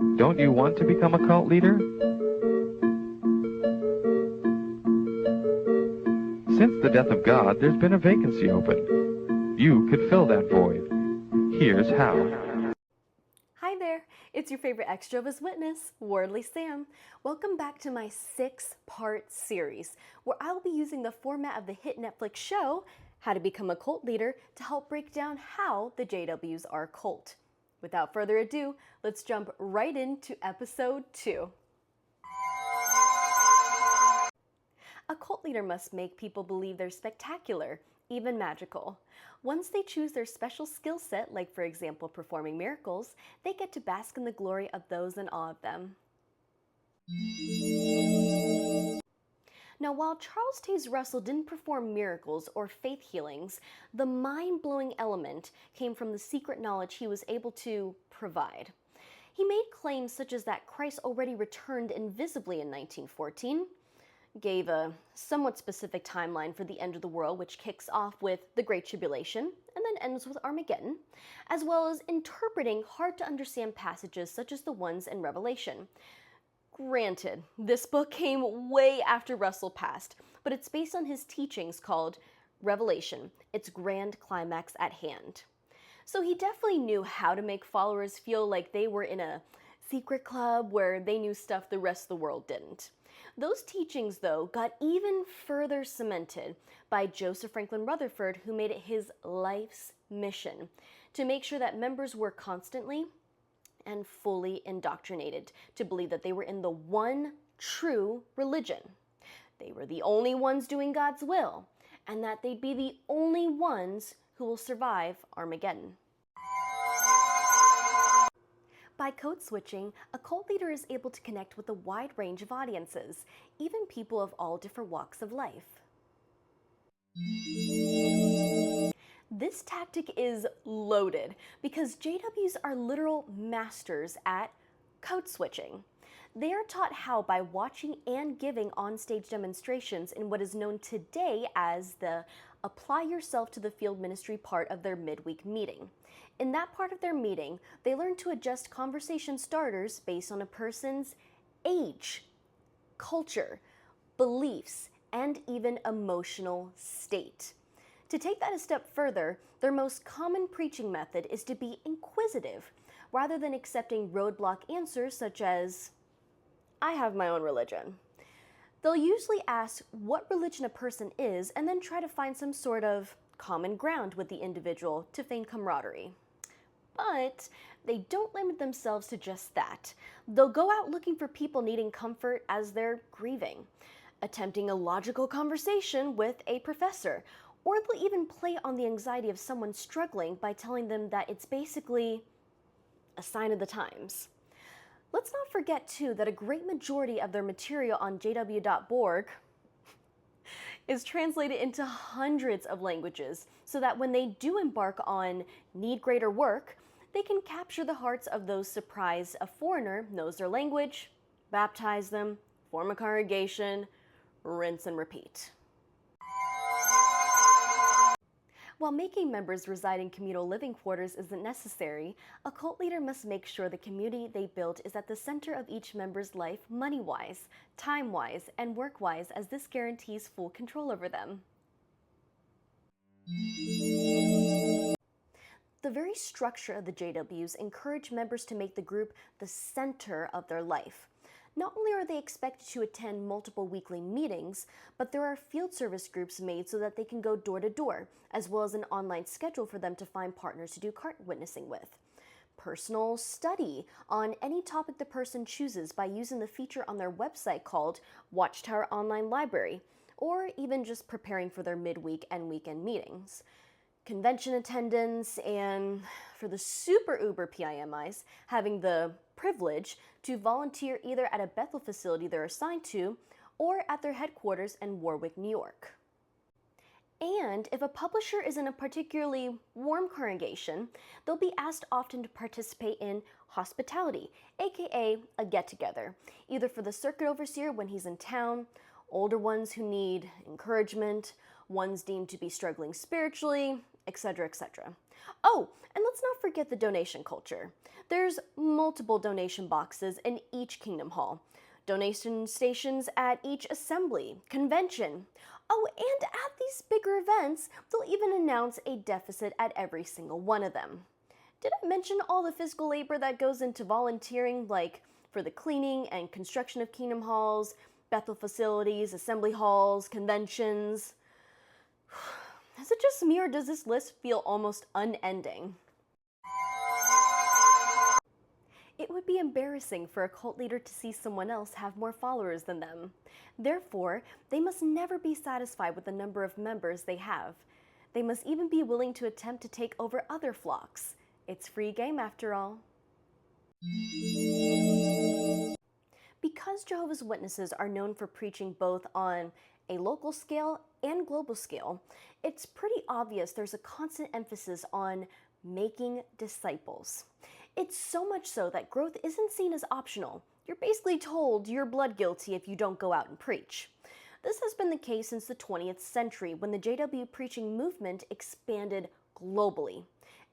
Don't you want to become a cult leader? Since the death of God, there's been a vacancy open. You could fill that void. Here's how. Hi there, it's your favorite ex-Jehovah's Witness, Wardley Sam. Welcome back to my 6-part series, where I will be using the format of the hit Netflix show, How to Become a Cult Leader, to help break down how the JWs are a cult. Without further ado, let's jump right into episode 2. A cult leader must make people believe they're spectacular, even magical. Once they choose their special skill set, like for example performing miracles, they get to bask in the glory of those in awe of them. Now, while Charles Taze Russell didn't perform miracles or faith healings, the mind-blowing element came from the secret knowledge he was able to provide. He made claims such as that Christ already returned invisibly in 1914, gave a somewhat specific timeline for the end of the world, which kicks off with the Great Tribulation and then ends with Armageddon, as well as interpreting hard-to-understand passages such as the ones in Revelation. Granted, this book came way after Russell passed, but it's based on his teachings called Revelation, its grand climax at hand. So he definitely knew how to make followers feel like they were in a secret club where they knew stuff the rest of the world didn't. Those teachings, though, got even further cemented by Joseph Franklin Rutherford, who made it his life's mission to make sure that members were constantly and fully indoctrinated to believe that they were in the one true religion. They were the only ones doing God's will, and that they'd be the only ones who will survive Armageddon. By code switching, a cult leader is able to connect with a wide range of audiences, even people of all different walks of life. This tactic is loaded because JWs are literal masters at code switching. They are taught how by watching and giving onstage demonstrations in what is known today as the Apply Yourself to the Field Ministry part of their midweek meeting. In that part of their meeting, they learn to adjust conversation starters based on a person's age, culture, beliefs, and even emotional state. To take that a step further, their most common preaching method is to be inquisitive, rather than accepting roadblock answers such as, "I have my own religion." They'll usually ask what religion a person is and then try to find some sort of common ground with the individual to feign camaraderie. But they don't limit themselves to just that. They'll go out looking for people needing comfort as they're grieving, attempting a logical conversation with a professor, or they'll even play on the anxiety of someone struggling by telling them that it's basically a sign of the times. Let's not forget, too, that a great majority of their material on jw.org is translated into hundreds of languages, so that when they do embark on need greater work, they can capture the hearts of those surprised a foreigner knows their language, baptize them, form a congregation, rinse and repeat. While making members reside in communal living quarters isn't necessary, a cult leader must make sure the community they built is at the center of each member's life money-wise, time-wise, and work-wise, as this guarantees full control over them. The very structure of the JWs encourage members to make the group the center of their life. Not only are they expected to attend multiple weekly meetings, but there are field service groups made so that they can go door to door, as well as an online schedule for them to find partners to do cart witnessing with. Personal study on any topic the person chooses by using the feature on their website called Watchtower Online Library, or even just preparing for their midweek and weekend meetings. Convention attendance, and for the super uber PIMIs, having the privilege to volunteer either at a Bethel facility they're assigned to or at their headquarters in Warwick, New York. And if a publisher is in a particularly warm congregation, they'll be asked often to participate in hospitality, aka a get-together, either for the circuit overseer when he's in town, older ones who need encouragement, ones deemed to be struggling spiritually, etc., etc. Oh, and let's not forget the donation culture. There's multiple donation boxes in each Kingdom Hall, donation stations at each assembly, convention. Oh, and at these bigger events, they'll even announce a deficit at every single one of them. Did I mention all the physical labor that goes into volunteering, like for the cleaning and construction of Kingdom Halls, Bethel facilities, assembly halls, conventions? Is it just me, or does this list feel almost unending? It would be embarrassing for a cult leader to see someone else have more followers than them. Therefore, they must never be satisfied with the number of members they have. They must even be willing to attempt to take over other flocks. It's free game after all. Because Jehovah's Witnesses are known for preaching both on a local scale and global scale, it's pretty obvious there's a constant emphasis on making disciples. It's so much so that growth isn't seen as optional. You're basically told you're blood guilty if you don't go out and preach. This has been the case since the 20th century, when the JW preaching movement expanded globally.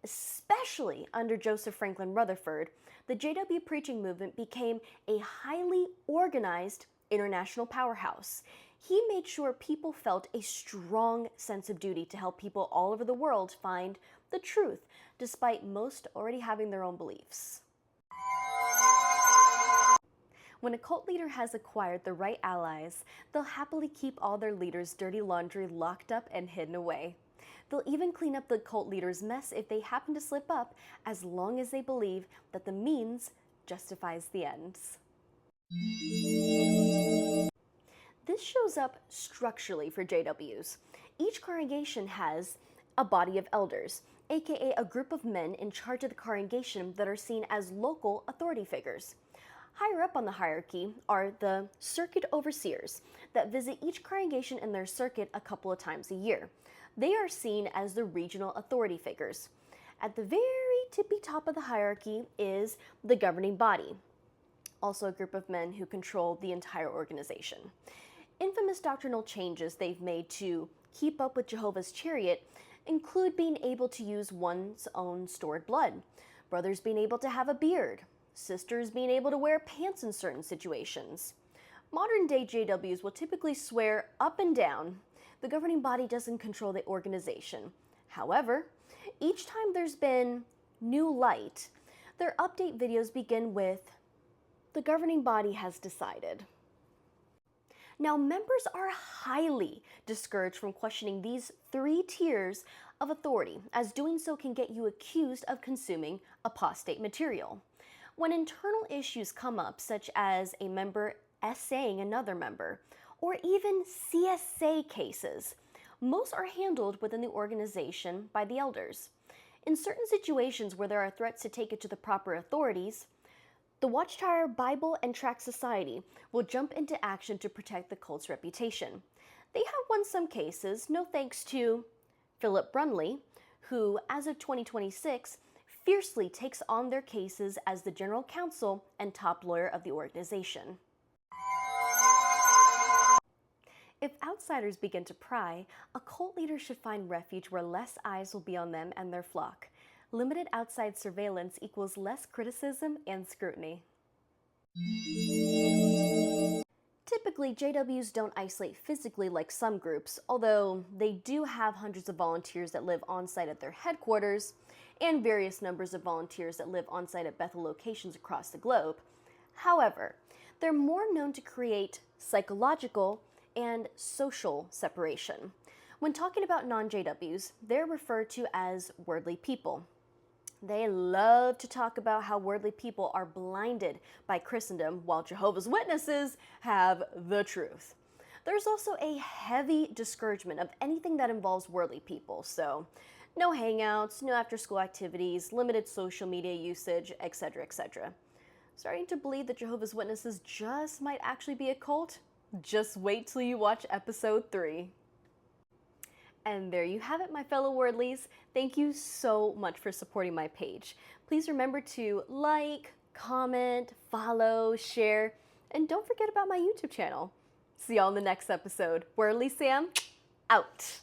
Especially under Joseph Franklin Rutherford, the JW preaching movement became a highly organized international powerhouse. He made sure people felt a strong sense of duty to help people all over the world find the truth, despite most already having their own beliefs. When a cult leader has acquired the right allies, they'll happily keep all their leaders' dirty laundry locked up and hidden away. They'll even clean up the cult leader's mess if they happen to slip up, as long as they believe that the means justifies the ends. This shows up structurally for JWs. Each congregation has a body of elders, aka a group of men in charge of the congregation that are seen as local authority figures. Higher up on the hierarchy are the circuit overseers that visit each congregation in their circuit a couple of times a year. They are seen as the regional authority figures. At the very tippy top of the hierarchy is the governing body, also a group of men who control the entire organization. Infamous doctrinal changes they've made to keep up with Jehovah's chariot include being able to use one's own stored blood, brothers being able to have a beard, sisters being able to wear pants in certain situations. Modern-day JWs will typically swear up and down the governing body doesn't control the organization. However, each time there's been new light, their update videos begin with, "The governing body has decided." Now, members are highly discouraged from questioning these 3 tiers of authority, as doing so can get you accused of consuming apostate material. When internal issues come up, such as a member essaying another member, or even CSA cases, most are handled within the organization by the elders. In certain situations where there are threats to take it to the proper authorities, the Watchtower Bible and Tract Society will jump into action to protect the cult's reputation. They have won some cases, no thanks to Philip Brunley, who, as of 2026, fiercely takes on their cases as the general counsel and top lawyer of the organization. If outsiders begin to pry, a cult leader should find refuge where less eyes will be on them and their flock. Limited outside surveillance equals less criticism and scrutiny. Typically, JWs don't isolate physically like some groups, although they do have hundreds of volunteers that live on-site at their headquarters, and various numbers of volunteers that live on-site at Bethel locations across the globe. However, they're more known to create psychological and social separation. When talking about non-JWs, they're referred to as worldly people. They love to talk about how worldly people are blinded by Christendom, while Jehovah's Witnesses have the truth. There's also a heavy discouragement of anything that involves worldly people, so no hangouts, no after-school activities, limited social media usage, etc., etc. Starting to believe that Jehovah's Witnesses just might actually be a cult? Just wait till you watch episode 3. And there you have it, my fellow worldlies. Thank you so much for supporting my page. Please remember to like, comment, follow, share, and don't forget about my YouTube channel. See y'all in the next episode. Worldly Sam, out.